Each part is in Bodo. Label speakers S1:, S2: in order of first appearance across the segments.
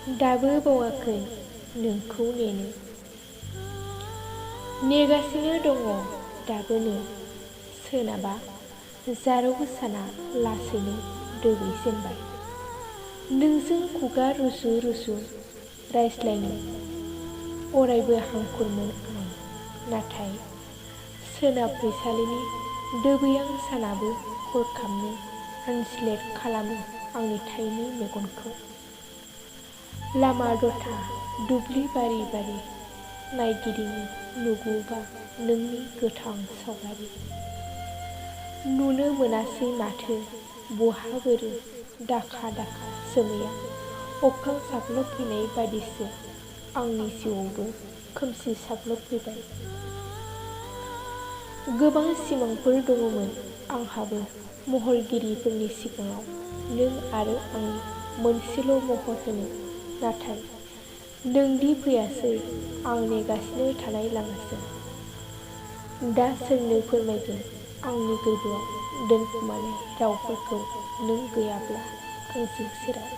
S1: दाबो बावाखै नोंखौ नेनो। नेगासिनो दङ दाबोनो सोनाबा जारौ साना लासैनो दोबैजेनबाय। नोंजों खुगा रुजु रुजु रायज्लायनो अरायबो हांखुरमोन आं, नाथाय सोनाब फैसालिनि दोबैहां सानाबो हरखाबनो ट्रान्सलेट खालामो आंनि थाइनै मेगनखौ। लामा दथा दुब्लि बारि बारि नायगिदिङो नुगौबा नोंनि गोथां सावगारि। नुनो मोनासै माथो बहा बोरो दाखा दाखा जोमैया अख्रां साग्लोबफैनाय बादिसो आंनि जिउआवबो खोमसि साग्लोबफैबाय। गोबां सिमांफोर दङमोन आंहाबो महरगिरिफोरनि सिगाङाव नों आरो आंनि मोनसेल' महर होनो, नाथाय नोंदि फैयासै आं नेगासिनो थानाय लामाजों। दा सोरनो फोरमायगोन आंनि गोरबोआव दोनखुमानाय रावफोरखौ नों गैयाब्ला आंजों सेराव।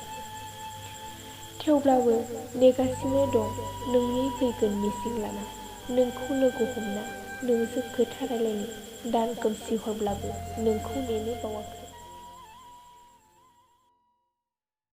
S1: थेवब्लाबो नेगासिनो दं नोंनि फैगोन मिजिं लाना, नोंखौ लोगो हमना नोंजों खोथा रायलायनो दान खोमसि हरब्लाबो नोंखौ नेनो बावाखै।